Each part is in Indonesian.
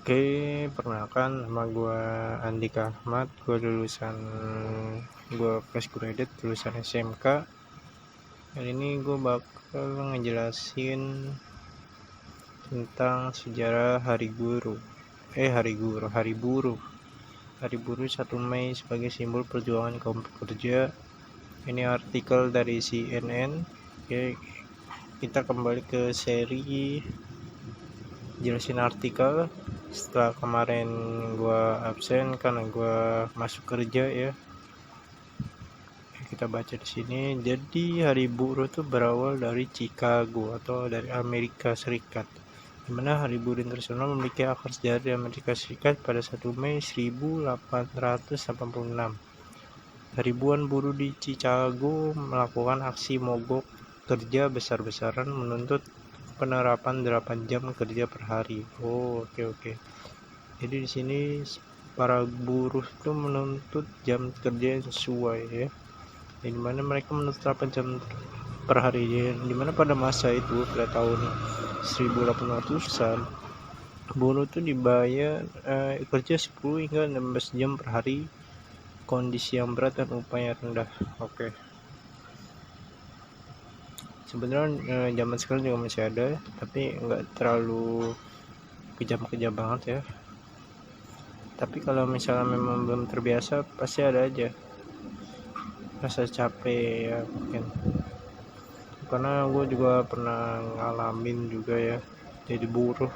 Oke, perkenalkan nama gue Andika Ahmad, gue fresh graduate lulusan SMK. Kali ini gue bakal ngejelasin tentang sejarah Hari Buruh. Hari Buruh 1 Mei sebagai simbol perjuangan kaum pekerja. Ini artikel dari CNN. Oke, kita kembali ke seri jelasin artikel. Setelah kemarin gue absen karena gue masuk kerja ya, kita baca di sini. Jadi Hari Buruh itu berawal dari Chicago atau dari Amerika Serikat, di mana Hari Buruh Internasional memiliki akar sejarah di Amerika Serikat pada 1 Mei 1886. Ribuan buruh di Chicago melakukan aksi mogok kerja besar-besaran menuntut penerapan 8 jam kerja per hari. Oke. Jadi di sini para buruh itu menuntut jam kerja yang sesuai ya. Di mana mereka menuntut 8 jam per hari, di mana pada masa itu pada tahun 1800-an buruh itu dibayar kerja 10 hingga 16 jam per hari, kondisi yang berat dan upah yang rendah. Oke. Sebenarnya zaman sekarang juga masih ada, tapi nggak terlalu kejam-kejam banget ya. Tapi kalau misalnya memang belum terbiasa, pasti ada aja rasa capek ya mungkin. Karena gue juga pernah ngalamin juga ya jadi buruh.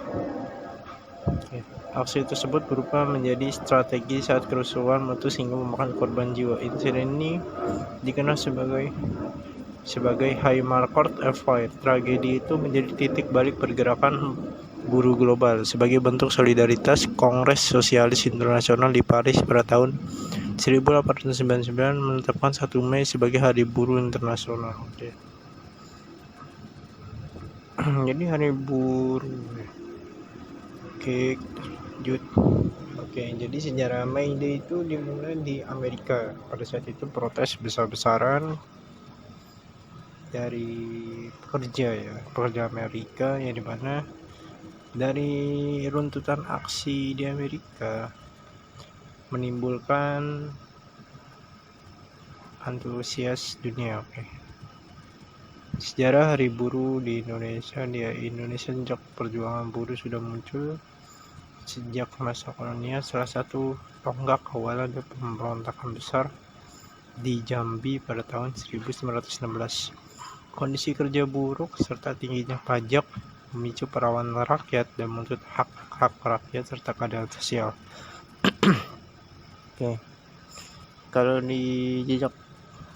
Aksi tersebut berupa menjadi strategi saat kerusuhan meletus hingga memakan korban jiwa. Insiden ini dikenal sebagai Haymarket Affair. Tragedi itu menjadi titik balik pergerakan buruh global. Sebagai bentuk solidaritas, Kongres Sosialis Internasional di Paris pada tahun 1899 menetapkan 1 Mei sebagai Hari Buruh Internasional. Jadi Hari Buruh. Jadi sejarah May Day itu dimulai di Amerika. Pada saat itu protes besar-besaran dari pekerja Amerika, yang dimana dari runtutan aksi di Amerika menimbulkan antusias dunia. Sejarah Hari Buruh di Indonesia. Sejak perjuangan buruh sudah muncul sejak masa kolonial. Salah satu tonggak awal ada pemberontakan besar di Jambi pada tahun 1916. Kondisi kerja buruk serta tingginya pajak memicu perlawanan rakyat dan menuntut hak-hak rakyat serta keadilan sosial. Kalau di jejak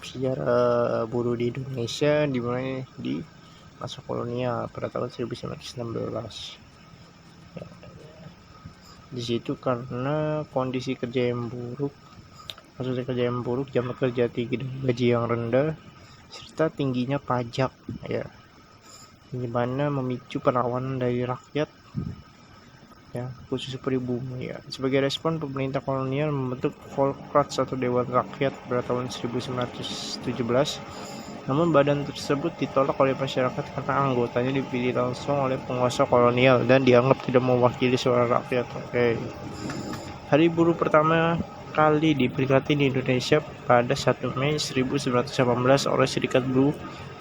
sejarah buruh di Indonesia dimulai di masa kolonial pada tahun 1916. Di situ karena kondisi kerja yang buruk, jam kerja tinggi dan gaji yang rendah, serta tingginya pajak ya, di mana memicu perlawanan dari rakyat ya, khusus pribumi ya. Sebagai respon, pemerintah kolonial membentuk Volkrats atau Dewan Rakyat pada tahun 1917. Namun badan tersebut ditolak oleh masyarakat karena anggotanya dipilih langsung oleh penguasa kolonial dan dianggap tidak mewakili suara rakyat. Hari Buruh pertama kali diperingati di Indonesia pada 1 Mei 1918 oleh Serikat Buruh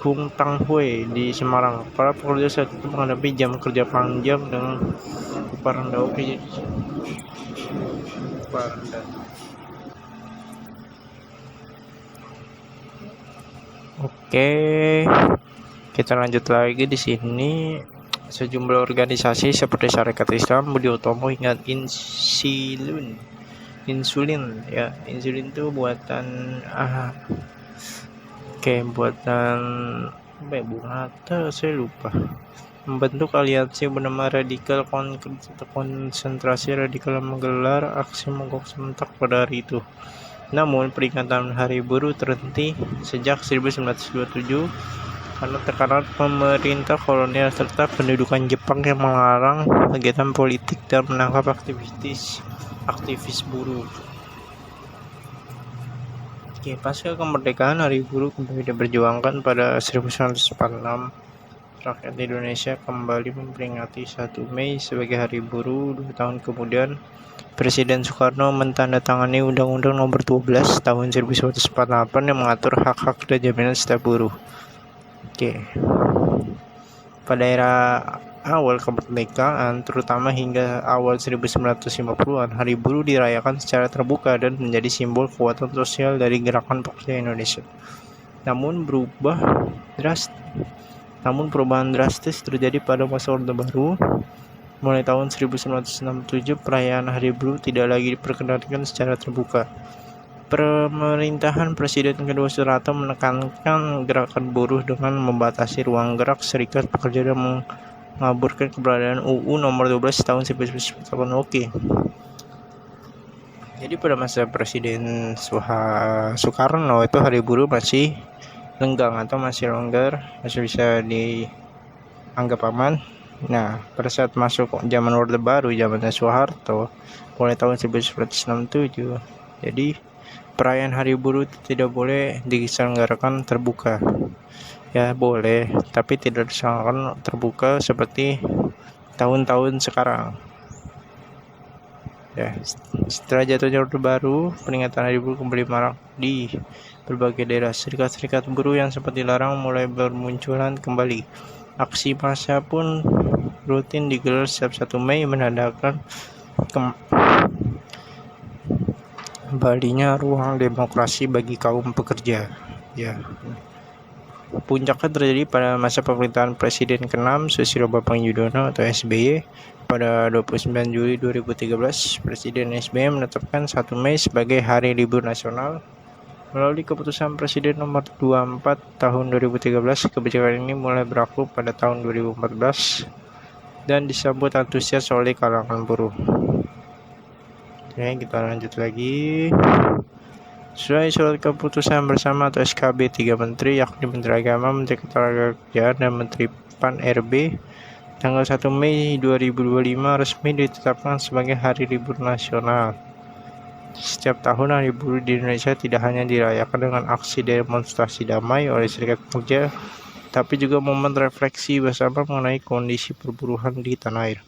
Hung Tang Hui di Semarang. Para pekerja saat itu menghadapi jam kerja panjang dengan upah rendah. Kita lanjut lagi di sini. Sejumlah organisasi seperti Syarikat Islam, Budi Utomo hingga insulin itu buatan Bung Hatta, saya lupa, membentuk aliansi bernama Radikal Konsentrasi Radikal menggelar aksi mogok serentak pada hari itu. Namun peringatan Hari Buruh terhenti sejak 1927 karena tekanan pemerintah kolonial serta pendudukan Jepang yang melarang kegiatan politik dan menangkap aktivis buruh. Pasca kemerdekaan, Hari Buruh kembali diperjuangkan pada 1946 rakyat Indonesia kembali memperingati 1 Mei sebagai Hari Buruh. 2 tahun kemudian, Presiden Soekarno mentandatangani Undang-Undang Nomor 12 Tahun 1948 yang mengatur hak-hak dan jaminan setiap buruh. Pada era awal kemerdekaan, terutama hingga awal 1950-an, Hari Buruh dirayakan secara terbuka dan menjadi simbol kekuatan sosial dari gerakan pekerja Indonesia. Namun perubahan drastis terjadi pada masa Orde Baru. Mulai tahun 1967, perayaan Hari Buruh tidak lagi diperkenalkan secara terbuka. Pemerintahan Presiden kedua Soeharto menekankan gerakan buruh dengan membatasi ruang gerak serikat pekerja dan mengaburkan keberadaan UU Nomor 12 Tahun 1948. Jadi pada masa Presiden Soekarno itu Hari Buruh masih lenggang atau masih longgar, masih bisa dianggap aman. Nah, pada saat masuk zaman Orde Baru, zamannya Soeharto, mulai tahun 1967, jadi perayaan Hari Buruh tidak boleh diselenggarakan terbuka. Ya boleh, tapi tidak diselenggarakan terbuka seperti tahun-tahun sekarang. Ya, setelah jatuhnya Orde Baru, peringatan Hari Buruh kembali marak di berbagai daerah. Serikat-serikat buruh yang sempat dilarang mulai bermunculan kembali. Aksi massa pun rutin digelar setiap 1 Mei menandakan kembalinya ruang demokrasi bagi kaum pekerja. Ya. Puncaknya terjadi pada masa pemerintahan Presiden ke-6 Susilo Bambang Yudhoyono atau SBY. Pada 29 Juli 2013, Presiden SBY menetapkan 1 Mei sebagai Hari Libur Nasional. Melalui keputusan Presiden Nomor 24 Tahun 2013, kebijakan ini mulai berlaku pada tahun 2014 dan disambut antusias oleh kalangan buruh. Oke, kita lanjut lagi. Sesuai surat keputusan bersama atau SKB 3 Menteri, yakni Menteri Agama, Menteri Ketenagakerjaan, dan Menteri PAN-RB, tanggal 1 Mei 2025 resmi ditetapkan sebagai Hari Libur Nasional. Setiap tahun Hari Buruh di Indonesia tidak hanya dirayakan dengan aksi demonstrasi damai oleh serikat pekerja, tapi juga momen refleksi bersama mengenai kondisi perburuhan di tanah air.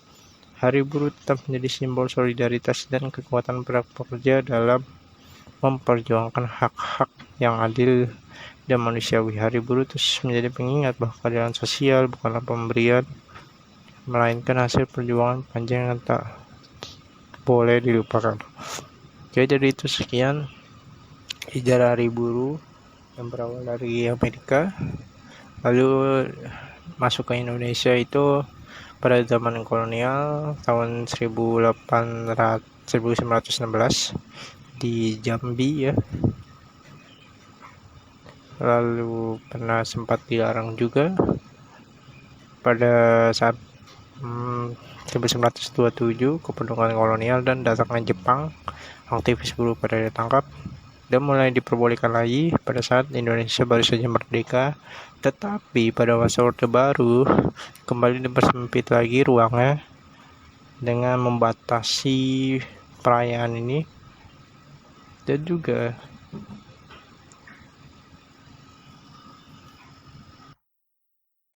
Hari Buruh tetap menjadi simbol solidaritas dan kekuatan para pekerja dalam memperjuangkan hak-hak yang adil dan manusiawi. Hari Buruh terus menjadi pengingat bahwa keadilan sosial bukanlah pemberian, melainkan hasil perjuangan panjang yang tak boleh dilupakan. Oke, jadi itu sekian sejarah Hari Buruh yang berawal dari Amerika, lalu masuk ke Indonesia itu pada zaman kolonial tahun 1916 di Jambi ya. Lalu pernah sempat dilarang juga pada saat 1927 kependudukan kolonial dan datangnya Jepang. Aktivis buruh pada ditangkap dan mulai diperbolehkan lagi pada saat Indonesia baru saja merdeka. Tetapi pada masa Orde Baru kembali dipersempit lagi ruangnya dengan membatasi perayaan ini dan juga